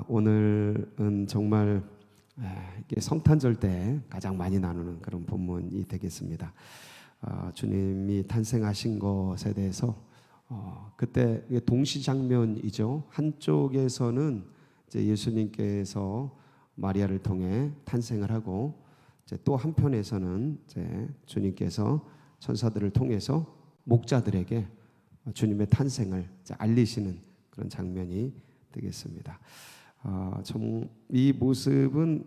오늘은 정말 이게 성탄절 때 가장 많이 나누는 그런 본문이 되겠습니다. 주님이 탄생하신 것에 대해서 그때 동시 장면이죠. 한쪽에서는 이제 예수님께서 마리아를 통해 탄생을 하고, 이제 또 한편에서는 이제 주님께서 천사들을 통해서 목자들에게 주님의 탄생을 이제 알리시는 그런 장면이 되겠습니다. 이 모습은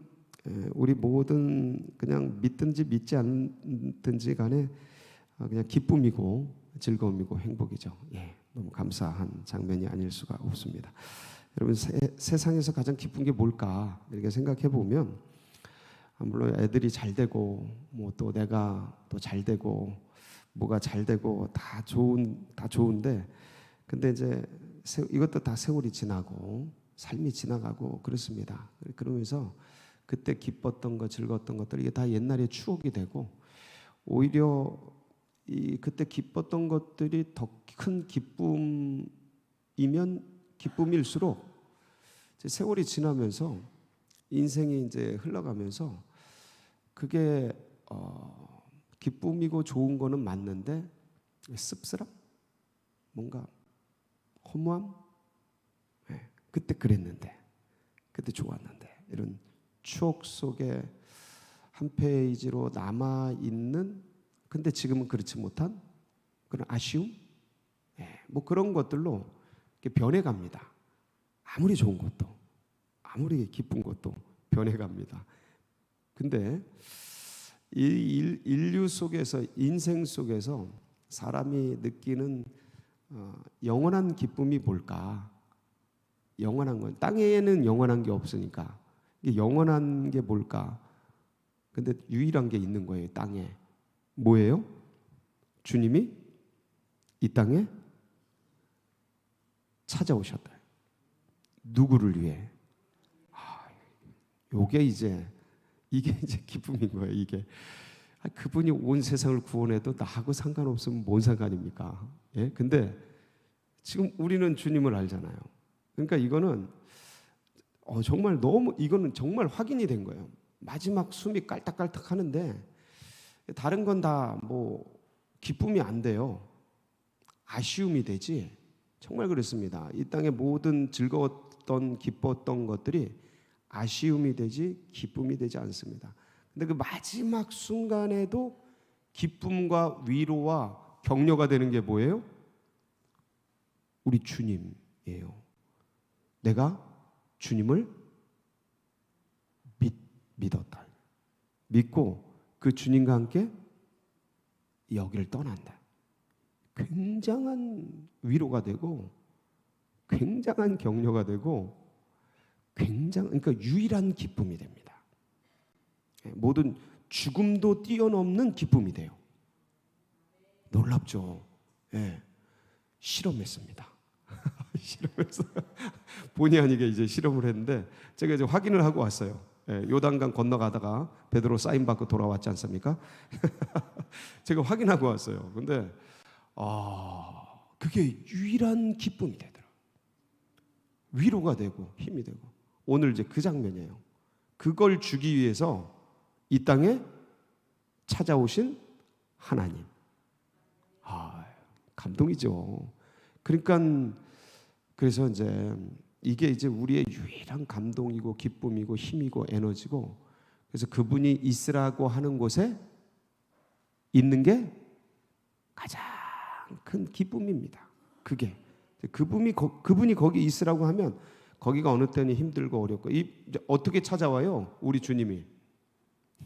우리 모든 그냥 믿든지 믿지 않든지 간에 그냥 기쁨이고 즐거움이고 행복이죠. 너무 감사한 장면이 아닐 수가 없습니다. 여러분, 세상에서 가장 기쁜 게 뭘까 이렇게 생각해 보면, 물론 애들이 잘 되고 뭐 또 내가 또 잘 되고 뭐가 잘 되고 다 좋은데, 근데 이제 이것도 다 세월이 지나고 삶이 지나가고 그렇습니다. 그러면서 그때 기뻤던 것, 즐거웠던 것들, 이게 다 옛날의 추억이 되고, 오히려 그때 기뻤던 것들이 더 큰 기쁨일수록 이제 세월이 지나면서 인생이 이제 흘러가면서 그게 기쁨이고 좋은 거는 맞는데 씁쓸함, 뭔가 허무함, 그때 그랬는데, 그때 좋았는데, 이런 추억 속에 한 페이지로 남아있는, 근데 지금은 그렇지 못한 그런 아쉬움, 뭐 그런 것들로 변해갑니다. 아무리 좋은 것도, 아무리 기쁜 것도 변해갑니다. 근데 이 인류 속에서, 인생 속에서 사람이 느끼는 영원한 기쁨이 뭘까? 영원한 건, 땅에는 영원한 게 없으니까 이게 영원한 게 뭘까? 근데 유일한 게 있는 거예요. 땅에. 뭐예요? 주님이 이 땅에 찾아오셨다. 누구를 위해? 이게 이제 기쁨인 거예요. 이게 그분이 온 세상을 구원해도 나하고 상관없으면 뭔 상관입니까? 근데 지금 우리는 주님을 알잖아요. 그러니까 이거는 정말 너무, 이거는 정말 확인이 된 거예요. 마지막 숨이 깔딱깔딱 하는데 다른 건 다 뭐 기쁨이 안 돼요. 아쉬움이 되지. 정말 그렇습니다. 이 땅의 모든 즐거웠던, 기뻤던 것들이 아쉬움이 되지 기쁨이 되지 않습니다. 근데 그 마지막 순간에도 기쁨과 위로와 격려가 되는 게 뭐예요? 우리 주님이에요. 내가 주님을 믿었다. 믿고 그 주님과 함께 여기를 떠난다. 굉장한 위로가 되고, 굉장한 격려가 되고, 그러니까 유일한 기쁨이 됩니다. 모든 죽음도 뛰어넘는 기쁨이 돼요. 놀랍죠? 실험했습니다. 실험해서 본의 아니게 이제 실험을 했는데, 제가 이제 확인을 하고 왔어요. 요단강 건너가다가 베드로 사인 받고 돌아왔지 않습니까? 제가 확인하고 왔어요. 근데 그게 유일한 기쁨이 되더라고요. 위로가 되고 힘이 되고. 오늘 이제 그 장면이에요. 그걸 주기 위해서 이 땅에 찾아오신 하나님. 감동이죠. 그러니까 그래서 이제 이게 이제 우리의 유일한 감동이고 기쁨이고 힘이고 에너지고, 그래서 그분이 있으라고 하는 곳에 있는 게 가장 큰 기쁨입니다. 그게 그분이 거기 있으라고 하면 거기가 어느 때는 힘들고 어렵고, 이제 어떻게 찾아와요? 우리 주님이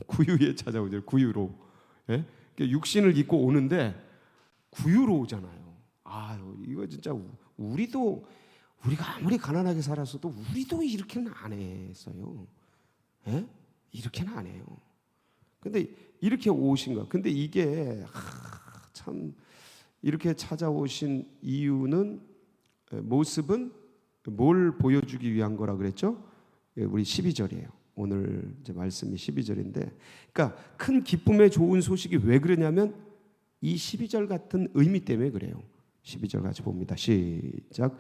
구유에 찾아오죠. 구유로. 육신을 입고 오는데 구유로 오잖아요. 이거 진짜 우리가 아무리 가난하게 살았어도 우리도 이렇게는 안 했어요. 이렇게는 안 해요. 근데 이렇게 오신 거. 근데 이게 참 이렇게 찾아오신 이유는, 모습은 뭘 보여주기 위한 거라 그랬죠? 우리 12절이에요. 오늘 이제 말씀이 12절인데, 그러니까 큰 기쁨의 좋은 소식이 왜 그러냐면 이 12절 같은 의미 때문에 그래요. 12절 같이 봅니다. 시작.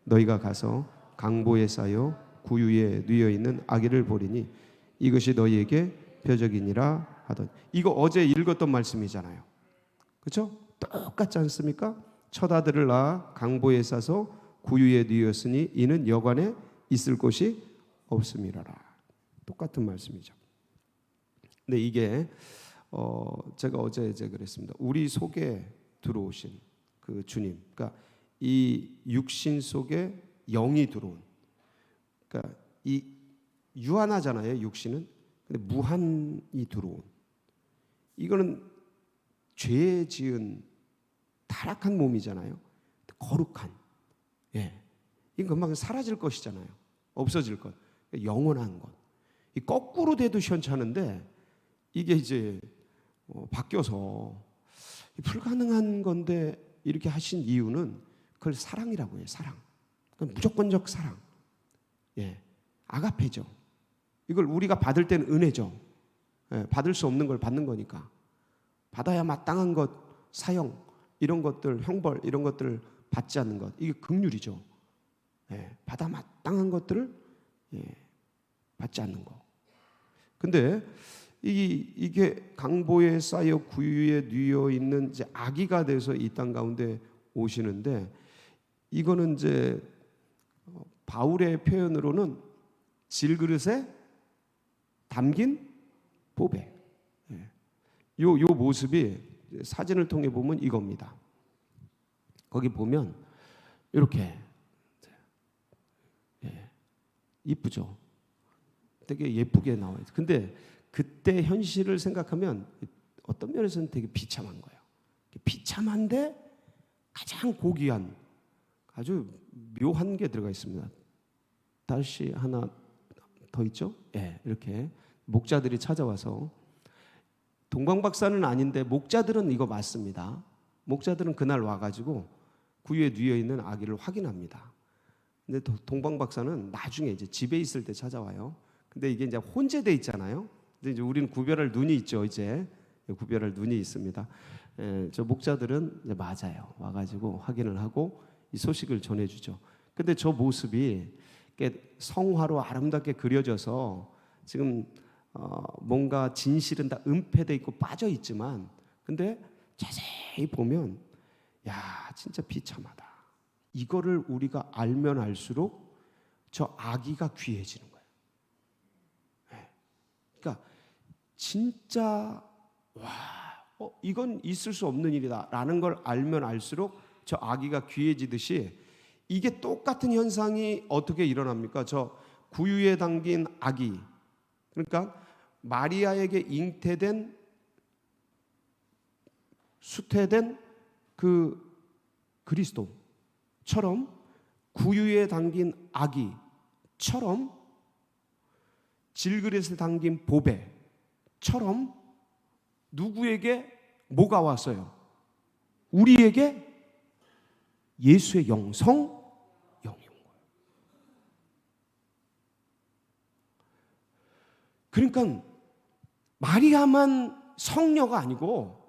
너희가 가서 강보에 쌓여 구유에 누여 있는 아기를 보리니 이것이 너희에게 표적이니라 하더니. 이거 어제 읽었던 말씀이잖아요. 그렇죠? 똑같지 않습니까? 첫 아들을 낳아 강보에 싸서 구유에 누였으니 이는 여관에 있을 곳이 없음이라라. 똑같은 말씀이죠. 근데 이게 제가 어제 그랬습니다. 우리 속에 들어오신 그 주님, 그러니까 이 육신 속에 영이 들어온, 그러니까 이 유한하잖아요, 육신은. 근데 무한이 들어온, 이거는 죄 지은 타락한 몸이잖아요. 거룩한, 이건 금방 사라질 것이잖아요. 없어질 것, 영원한 것. 이 거꾸로 돼도 시원찮은데 이게 이제 바뀌어서 불가능한 건데 이렇게 하신 이유는 그걸 사랑이라고 해요. 사랑. 무조건적 사랑. 아가페죠. 이걸 우리가 받을 때는 은혜죠. 받을 수 없는 걸 받는 거니까. 받아야 마땅한 것, 사형, 이런 것들, 형벌, 이런 것들을 받지 않는 것, 이게 긍휼이죠. 받아 마땅한 것들을 받지 않는 거. 근데 이게 강보에 쌓여 구유에 누여 있는 이제 아기가 돼서 이 땅 가운데 오시는데, 이거는 이제 바울의 표현으로는 질그릇에 담긴 보배. 요 모습이 사진을 통해 보면 이겁니다. 거기 보면 이렇게 이쁘죠. 되게 예쁘게 나와요. 근데 그때 현실을 생각하면 어떤 면에서는 되게 비참한 거예요. 비참한데 가장 고귀한, 아주 묘한 게 들어가 있습니다. 다시 하나 더 있죠? 이렇게 목자들이 찾아와서, 동방박사는 아닌데 목자들은 이거 맞습니다. 목자들은 그날 와가지고 구유에 누여 있는 아기를 확인합니다. 근데 동방박사는 나중에 이제 집에 있을 때 찾아와요. 근데 이게 이제 혼재돼 있잖아요. 근데 이제 우리는 구별할 눈이 있죠. 이제 구별할 눈이 있습니다. 저 목자들은 이제 맞아요. 와가지고 확인을 하고 이 소식을 전해주죠. 근데 저 모습이 성화로 아름답게 그려져서 지금 뭔가 진실은 다 은폐돼 있고 빠져 있지만, 근데 자세히 보면 야, 진짜 비참하다. 이거를 우리가 알면 알수록 저 아기가 귀해지는 거예요. 그러니까 진짜 이건 있을 수 없는 일이다라는 걸 알면 알수록 저 아기가 귀해지듯이, 이게 똑같은 현상이 어떻게 일어납니까? 저 구유에 담긴 아기, 그러니까 마리아에게 잉태된, 수태된 그 그리스도처럼, 구유에 담긴 아기처럼, 질그릇에 담긴 보배처럼 누구에게 뭐가 왔어요? 우리에게 예수의 영성이 온 거예요. 그러니까 마리아만 성녀가 아니고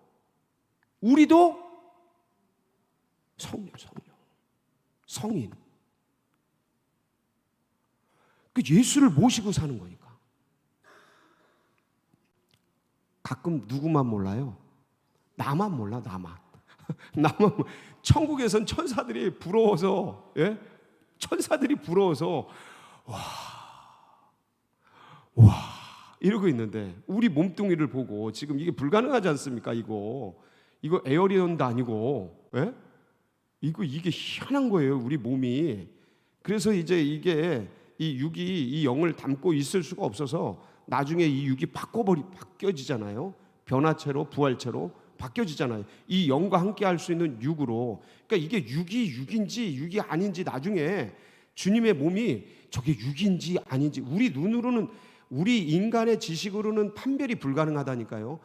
우리도 성녀, 성인. 그 예수를 모시고 사는 거니까. 가끔 누구만 몰라요? 나만 몰라, 나만. 천국에선 천사들이 부러워서, 천사들이 부러워서 와 이러고 있는데, 우리 몸뚱이를 보고 지금 이게 불가능하지 않습니까? 이거 에어리언도 아니고, 이게 희한한 거예요, 우리 몸이. 그래서 이제 이게 이 육이 이 영을 담고 있을 수가 없어서 나중에 이 육이 바뀌어지잖아요. 변화체로, 부활체로 바뀌어지잖아요. 이 영과 함께 할 수 있는 육으로. 그러니까 이게 육인지 육이 아닌지 나중에 주님의 몸이 저게 육인지 아닌지 우리 눈으로는, 우리 인간의 지식으로는 판별이 불가능하다니까요.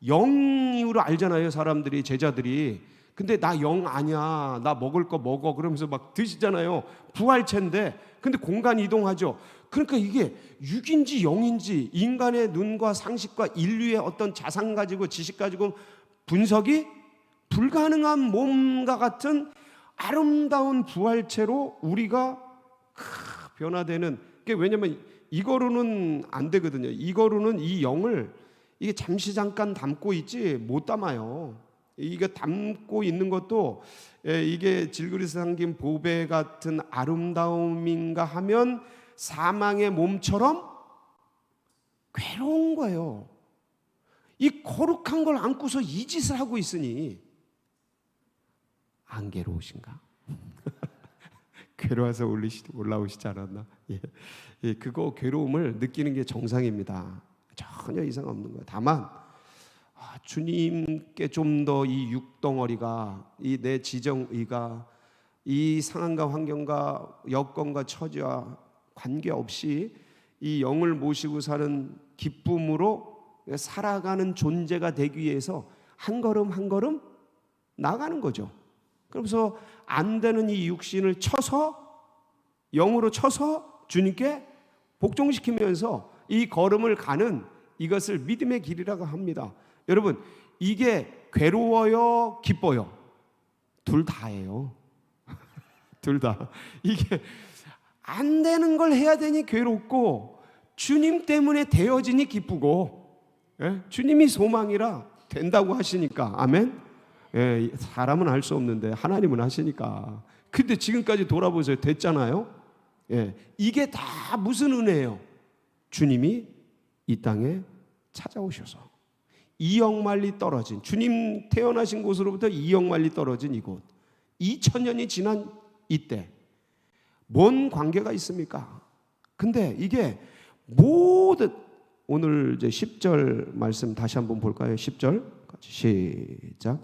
영으로 알잖아요, 사람들이, 제자들이. 근데 나 영 아니야, 나 먹을 거 먹어 그러면서 막 드시잖아요. 부활체인데. 근데 공간 이동하죠. 그러니까 이게 육인지 영인지 인간의 눈과 상식과 인류의 어떤 자산 가지고 지식 가지고 분석이 불가능한 몸과 같은 아름다운 부활체로 우리가 변화되는 게, 왜냐면 이거로는 안 되거든요. 이거로는 이 영을 이게 잠시 잠깐 담고 있지 못 담아요. 이게 담고 있는 것도 이게 질그릇에 담긴 보배 같은 아름다움인가 하면 사망의 몸처럼 괴로운 거예요. 이 거룩한 걸 안고서 이 짓을 하고 있으니 안 괴로우신가? 괴로워서 올라오시지 않았나? 예, 그거 괴로움을 느끼는 게 정상입니다. 전혀 이상 없는 거예요. 다만 주님께 좀 더 이 육덩어리가, 이 내 지정의가 이 상황과 환경과 여건과 처지와 관계없이 이 영을 모시고 사는 기쁨으로 살아가는 존재가 되기 위해서 한 걸음 한 걸음 나가는 거죠. 그러면서 안 되는 이 육신을 쳐서, 영으로 쳐서 주님께 복종시키면서 이 걸음을 가는, 이것을 믿음의 길이라고 합니다. 여러분, 이게 괴로워요, 기뻐요? 둘 다예요. 둘 다. 이게 안 되는 걸 해야 되니 괴롭고, 주님 때문에 되어지니 기쁘고, 예? 주님이 소망이라 된다고 하시니까. 아멘. 예, 사람은 할 수 없는데 하나님은 하시니까. 근데 지금까지 돌아보세요. 됐잖아요. 예, 이게 다 무슨 은혜예요? 주님이 이 땅에 찾아오셔서, 이역만리 떨어진, 주님 태어나신 곳으로부터 이역만리 떨어진 이곳, 2000년이 지난 이때 뭔 관계가 있습니까? 근데 이게 모든, 오늘 이제 10절 말씀 다시 한번 볼까요? 10절 같이 시작.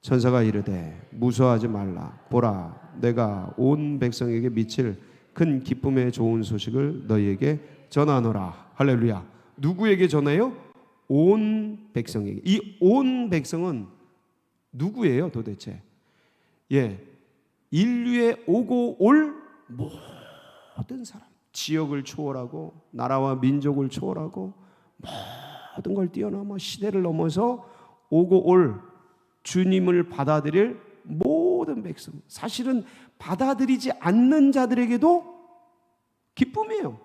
천사가 이르되 무서워하지 말라. 보라, 내가 온 백성에게 미칠 큰 기쁨의 좋은 소식을 너희에게 전하노라. 할렐루야. 누구에게 전해요? 온 백성에게. 이 온 백성은 누구예요 도대체? 예, 인류에 오고 올 모든 사람, 지역을 초월하고 나라와 민족을 초월하고 모든 걸 뛰어넘어 시대를 넘어서 오고 올 주님을 받아들일 모든 백성, 사실은 받아들이지 않는 자들에게도 기쁨이에요.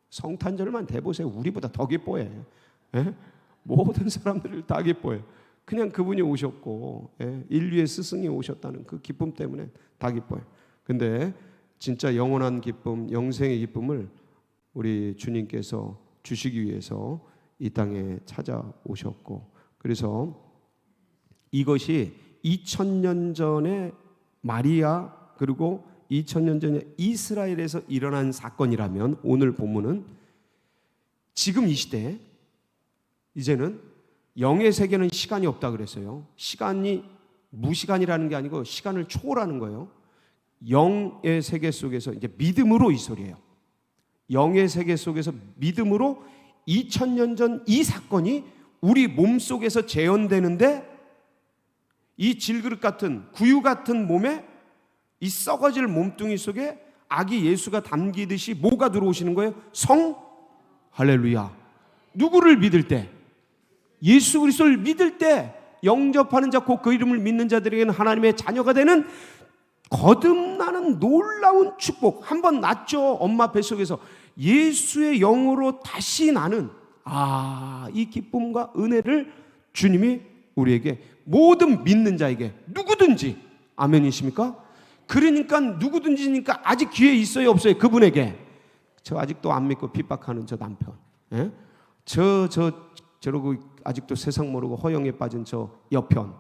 성탄절만 대보세요. 우리보다 더 기뻐해. 예? 모든 사람들을 다 기뻐해요. 그냥 그분이 오셨고, 예? 인류의 스승이 오셨다는 그 기쁨 때문에 다 기뻐요. 근데 진짜 영원한 기쁨, 영생의 기쁨을 우리 주님께서 주시기 위해서 이 땅에 찾아오셨고, 그래서 이것이 2000년 전에 마리아, 그리고 2000년 전에 이스라엘에서 일어난 사건이라면, 오늘 본문은 지금 이 시대에 이제는 영의 세계는 시간이 없다 그랬어요. 시간이 무시간이라는 게 아니고 시간을 초월하는 거예요. 영의 세계 속에서 이제 믿음으로, 이 소리예요. 영의 세계 속에서 믿음으로 2000년 전 이 사건이 우리 몸 속에서 재현되는데, 이 질그릇 같은, 구유 같은 몸에, 이 썩어질 몸뚱이 속에 아기 예수가 담기듯이 뭐가 들어오시는 거예요? 성, 할렐루야. 누구를 믿을 때? 예수 그리스도를 믿을 때, 영접하는 자, 곧 그 이름을 믿는 자들에게는 하나님의 자녀가 되는 거듭나는 놀라운 축복. 한번 낳죠, 엄마 뱃속에서. 예수의 영으로 다시 나는, 이 기쁨과 은혜를 주님이 우리에게, 모든 믿는 자에게, 누구든지, 아멘이십니까? 그러니까 누구든지니까 아직 기회 있어요, 없어요? 그분에게. 저 아직도 안 믿고 핍박하는 저 남편, 예? 저러고 아직도 세상 모르고 허영에 빠진 저 여편,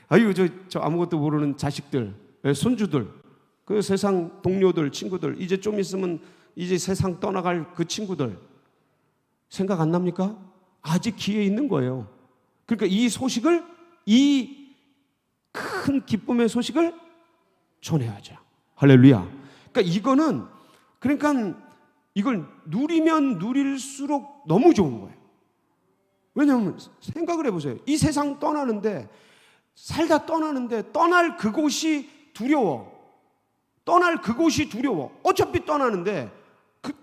아유 저 아무것도 모르는 자식들, 예? 손주들, 그 세상 동료들, 친구들, 이제 좀 있으면 이제 세상 떠나갈 그 친구들 생각 안 납니까? 아직 기회 있는 거예요. 그러니까 이 소식을, 이 큰 기쁨의 소식을 전해야죠. 할렐루야. 그러니까 이거는, 그러니까 이걸 누리면 누릴수록 너무 좋은 거예요. 왜냐하면 생각을 해보세요. 이 세상 떠나는데, 살다 떠나는데 떠날 그곳이 두려워. 떠날 그곳이 두려워. 어차피 떠나는데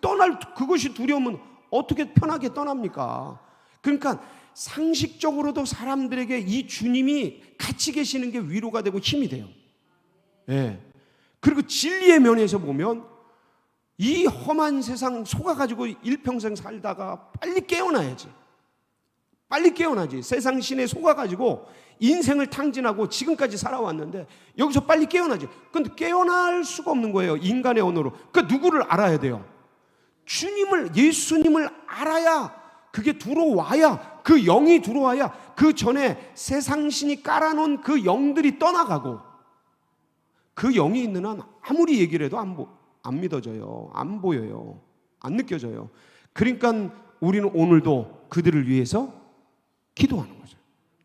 떠날 그곳이 두려우면 어떻게 편하게 떠납니까? 그러니까 상식적으로도 사람들에게 이 주님이 같이 계시는 게 위로가 되고 힘이 돼요. 예. 그리고 진리의 면에서 보면 이 험한 세상 속아가지고 일평생 살다가 빨리 깨어나야지. 빨리 깨어나지. 세상 신에 속아가지고 인생을 탕진하고 지금까지 살아왔는데 여기서 빨리 깨어나지. 근데 깨어날 수가 없는 거예요. 인간의 언어로. 그러니까 누구를 알아야 돼요? 주님을, 예수님을 알아야, 그게 들어와야, 그 영이 들어와야 그 전에 세상 신이 깔아놓은 그 영들이 떠나가고, 그 영이 있는 한 아무리 얘기를 해도 안 믿어져요. 안 보여요. 안 느껴져요. 그러니까 우리는 오늘도 그들을 위해서 기도하는 거죠.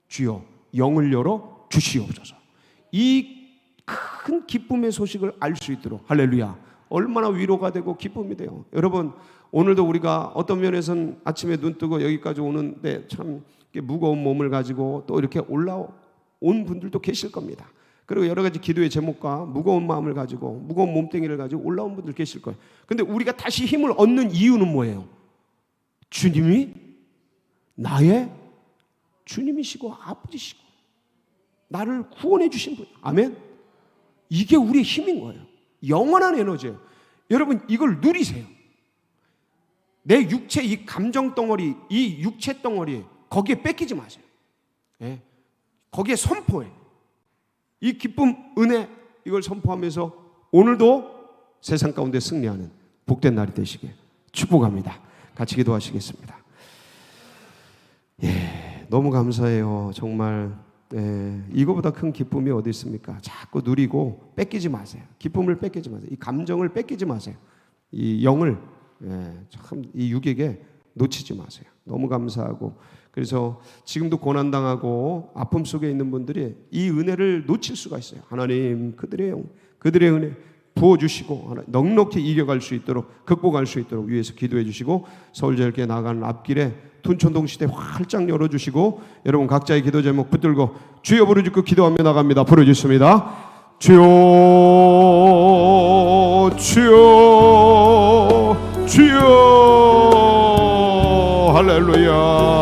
주여 영을 열어 주시옵소서. 이 큰 기쁨의 소식을 알 수 있도록, 할렐루야, 얼마나 위로가 되고 기쁨이 돼요. 여러분, 오늘도 우리가 어떤 면에서는 아침에 눈 뜨고 여기까지 오는데 참 무거운 몸을 가지고 또 이렇게 올라온 분들도 계실 겁니다. 그리고 여러 가지 기도의 제목과 무거운 마음을 가지고, 무거운 몸뚱이를 가지고 올라온 분들 계실 거예요. 근데 우리가 다시 힘을 얻는 이유는 뭐예요? 주님이 나의 주님이시고 아버지시고 나를 구원해 주신 분. 아멘. 이게 우리의 힘인 거예요. 영원한 에너지예요. 여러분, 이걸 누리세요. 내 육체, 이 감정 덩어리, 이 육체 덩어리, 거기에 뺏기지 마세요. 예? 거기에 선포해. 이 기쁨, 은혜, 이걸 선포하면서 오늘도 세상 가운데 승리하는 복된 날이 되시길 축복합니다. 같이 기도하시겠습니다. 예, 너무 감사해요. 정말. 예, 이거보다 큰 기쁨이 어디 있습니까? 자꾸 누리고 뺏기지 마세요. 기쁨을 뺏기지 마세요. 이 감정을 뺏기지 마세요. 이 영을, 참 이 육에게 놓치지 마세요. 너무 감사하고, 그래서 지금도 고난당하고 아픔 속에 있는 분들이 이 은혜를 놓칠 수가 있어요. 하나님, 그들의 영, 그들의 은혜 부어주시고 넉넉히 이겨갈 수 있도록, 극복할 수 있도록 위해서 기도해 주시고, 서울제일교회 나가는 앞길에 둔촌동시대 활짝 열어주시고, 여러분 각자의 기도 제목 붙들고 주여 부르짖고 기도하며 나갑니다. 부르짖습니다. 주여, 주여, 주여. 할렐루야.